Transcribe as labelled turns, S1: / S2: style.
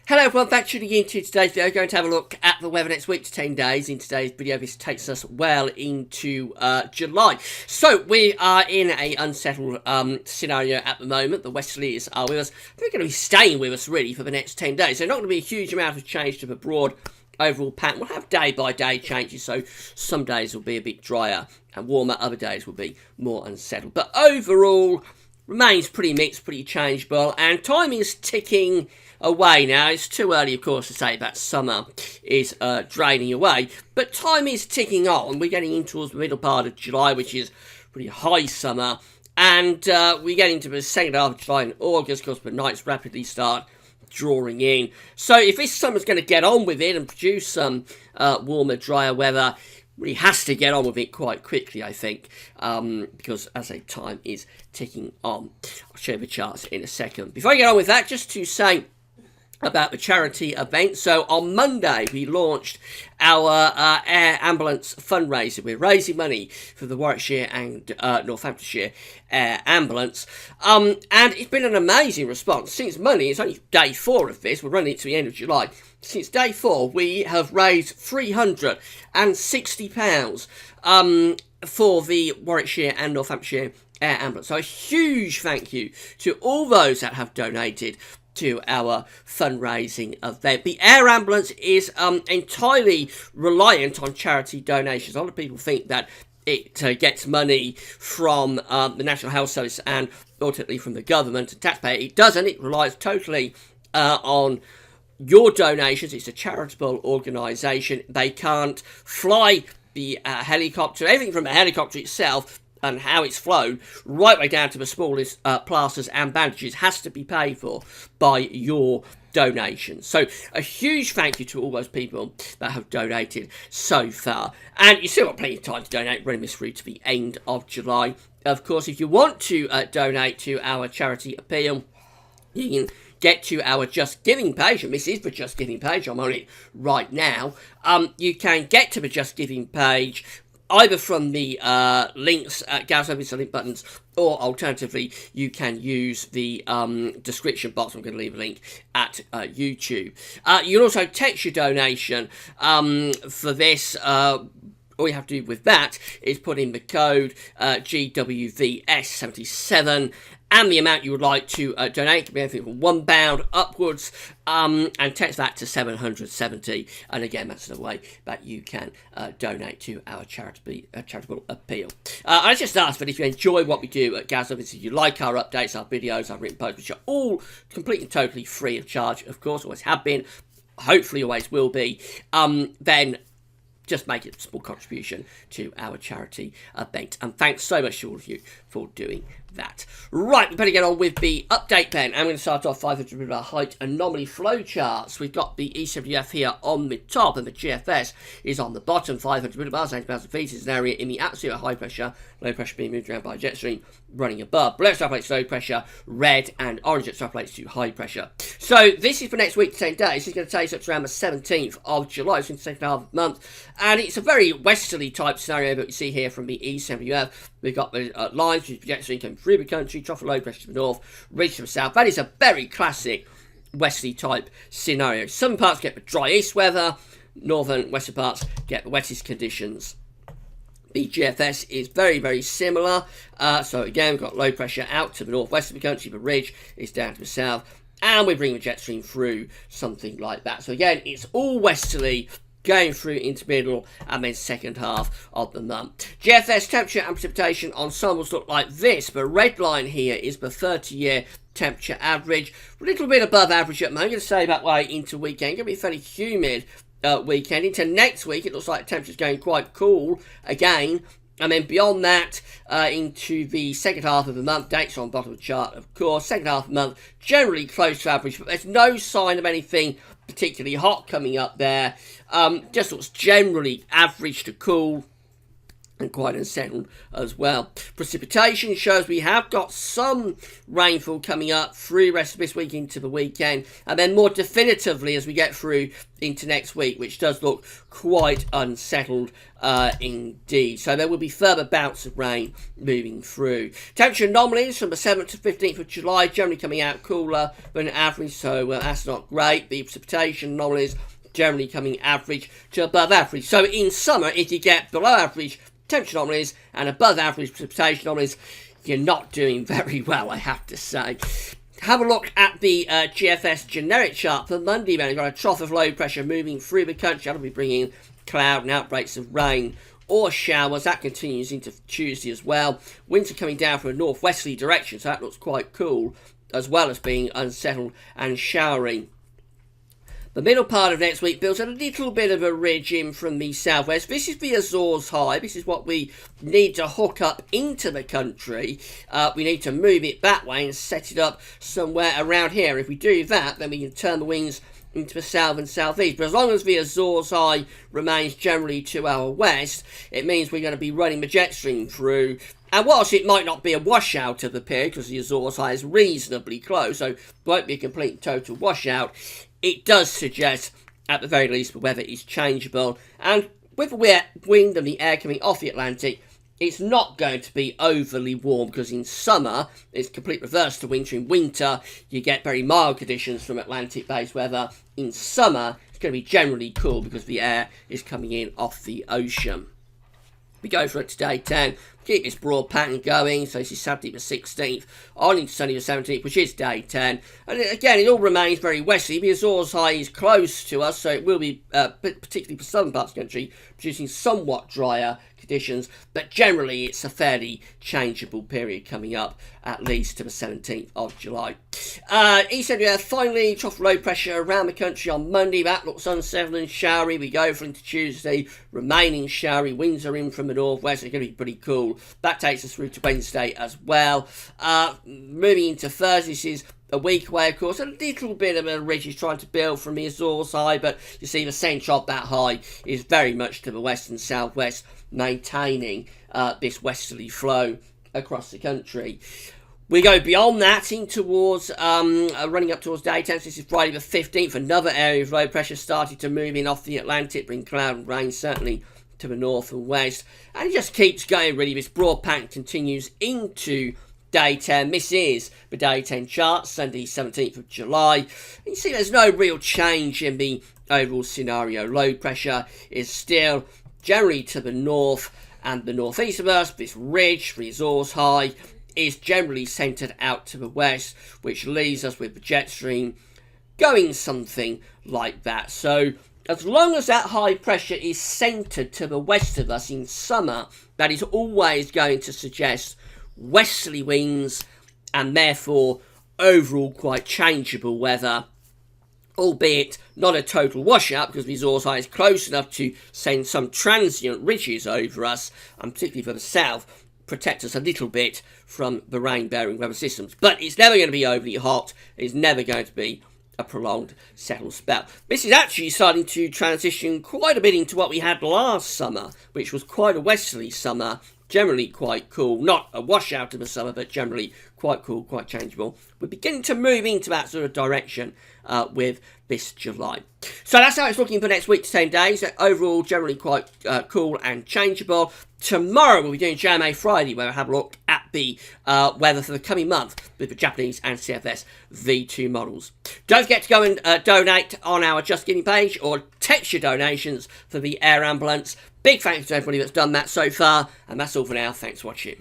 S1: Hello everyone, thanks for tuning in to today's video. We're going to have a look at the weather next week to 10 days. In today's video, this takes us well into July. So, we are in a unsettled scenario at the moment. The Westerlies are with us. They're going to be staying with us, really, for the next 10 days. So, not going to be a huge amount of change to the broad overall pattern. We'll have day-by-day changes, so some days will be a bit drier and warmer. Other days will be more unsettled. But overall, remains pretty mixed, pretty changeable, and time is ticking away now. It's too early, of course, to say that summer is draining away, but time is ticking on. We're getting in towards the middle part of July, which is pretty high summer, and we get into the second half of July and August, of course, the nights rapidly start drawing in. So if this summer's going to get on with it and produce some warmer, drier weather, really has to get on with it quite quickly, I think, because, as I say, time is ticking on. I'll show you the charts in a second. Before I get on with that, just to say about the charity event. So on Monday, we launched our air ambulance fundraiser. We're raising money for the Warwickshire and Northamptonshire air ambulance. And it's been an amazing response. Since Monday, it's only day 4 of this. We're running it to the end of July. Since day 4, we have raised £360 for the Warwickshire and Northamptonshire air ambulance. So a huge thank you to all those that have donated to our fundraising event. The air ambulance is entirely reliant on charity donations. A lot of people think that it gets money from the National Health Service and ultimately from the government and taxpayer. It doesn't. It relies totally on your donations. It's a charitable organisation. They can't fly the helicopter, everything from the helicopter itself and how it's flown, right way down to the smallest plasters and bandages, has to be paid for by your donations. So a huge thank you to all those people that have donated so far. And you still got plenty of time to donate, running this through to the end of July. Of course, if you want to donate to our charity appeal, you can get to our Just Giving page, and this is the Just Giving page, I'm on it right now. You can get to the Just Giving page either from the links at Gav's link buttons, or alternatively, you can use the description box. I'm going to leave a link at YouTube. You can also text your donation for this. All you have to do with that is put in the code GWVS77 and the amount you would like to donate. It can be anything from £1 upwards, and text that to 770. And again, that's another way that you can donate to our charitable appeal. I just ask that if you enjoy what we do at Gaz Office, if you like our updates, our videos, our written posts, which are all completely, totally free of charge, of course, always have been, hopefully always will be, then just make it a small contribution to our charity event. And thanks so much to all of you for doing that. Right, we better get on with the update then. I'm going to start off 500 with our height anomaly flow charts. We've got the ECWF here on the top and the GFS is on the bottom. 500 millimeters, 80,000 feet is an area in the absolute high pressure. Low pressure being moved around by a jet stream running above. Blue extrapolates to low pressure, red and orange extrapolates to high pressure. So this is for next week, 10 days. This is going to take us up to around the 17th of July, so in the second half of the month. And it's a very westerly type scenario that we see here from the ECWF. We've got the lines, which is jet stream coming through the country, trough of low pressure to the north, ridge to the south. That is a very classic westerly type scenario. Some parts get the dry east weather, northern western parts get the wettest conditions. The GFS is very, very similar. So again, we've got low pressure out to the northwest of the country, the ridge is down to the south, and we bring the jet stream through, something like that. So again, it's all westerly, going through into middle and then second half of the month. GFS temperature and precipitation ensembles look like this. The red line here is the 30-year temperature average, a little bit above average at the moment. I'm going to stay that way into weekend. Going to be a fairly humid weekend. Into next week, it looks like temperature's going quite cool again. And then beyond that, into the second half of the month, dates on the bottom of the chart, of course. Second half of the month, generally close to average, but there's no sign of anything particularly hot coming up there. Just looks generally average to cool. and quite unsettled as well. Precipitation shows we have got some rainfall coming up through the rest of this week into the weekend, and then more definitively as we get through into next week, which does look quite unsettled indeed. So there will be further bouts of rain moving through. Temperature anomalies from the 7th to 15th of July generally coming out cooler than average, so that's not great. The precipitation anomalies generally coming average to above average. So in summer, if you get below average temperature anomalies and above average precipitation anomalies, you're not doing very well, I have to say. Have a look at the GFS generic chart for Monday. We've got a trough of low pressure moving through the country. That'll be bringing cloud and outbreaks of rain or showers. That continues into Tuesday as well. Winds are coming down from a northwesterly direction, so that looks quite cool, as well as being unsettled and showery. The middle part of next week builds a little bit of a ridge in from the southwest. This is the Azores High. This is what we need to hook up into the country. We need to move it that way and set it up somewhere around here. If we do that, then we can turn the winds into the south and southeast. But as long as the Azores High remains generally to our west, it means we're going to be running the jet stream through. And whilst it might not be a washout of the pier, because the Azores High is reasonably close, so it won't be a complete total washout, it does suggest, at the very least, the weather is changeable. And with the wind and the air coming off the Atlantic, it's not going to be overly warm, because in summer, it's complete reverse to winter. In winter, you get very mild conditions from Atlantic-based weather. In summer, it's going to be generally cool because the air is coming in off the ocean. We go for it today, 10. Keep this broad pattern going. So this is Saturday the 16th, on into Sunday the 17th, which is day 10. And again, it all remains very westerly. The Azores High is close to us, so it will be, particularly for southern parts of the country, producing somewhat drier conditions. But generally, it's a fairly changeable period coming up, at least to the 17th of July. East India, finally, trough low pressure around the country on Monday. That looks unsettled and showery. We go for into Tuesday, remaining showery. Winds are in from the northwest. It's going to be pretty cool. That takes us through to Wednesday as well. Moving into Thursday, this is a week away, of course. A little bit of a ridge is trying to build from the Azores High, but you see the centre of that high is very much to the west and southwest, maintaining this westerly flow across the country. We go beyond that in towards, running up towards day 10. This is Friday the 15th. Another area of low pressure started to move in off the Atlantic, bring cloud and rain certainly to the north and west. And it just keeps going, really. This broad pattern continues into day 10. This is the day 10 chart, Sunday 17th of July. And you see there's no real change in the overall scenario. Low pressure is still generally to the north and the northeast of us. This ridge, the Azores High, is generally centred out to the west, which leaves us with the jet stream going something like that. So as long as that high pressure is centred to the west of us in summer, that is always going to suggest westerly winds and therefore overall quite changeable weather, albeit not a total washout, because the Azores High is close enough to send some transient ridges over us, and particularly for the south, protect us a little bit from the rain-bearing weather systems. But it's never going to be overly hot. It's never going to be a prolonged settled spell. This is actually starting to transition quite a bit into what we had last summer, which was quite a westerly summer, generally quite cool. Not a washout of a summer, but generally quite cool, quite changeable. We're beginning to move into that sort of direction with this July. So that's how it's looking for next week to 10 days. Overall, generally quite cool and changeable. Tomorrow we'll be doing JMA Friday, where I'll have a look at the weather for the coming month with the Japanese and CFS V2 models. Don't forget to go and donate on our Just Giving page, or text your donations for the air ambulance. Big thanks to everybody that's done that so far, and that's all for now. Thanks for watching.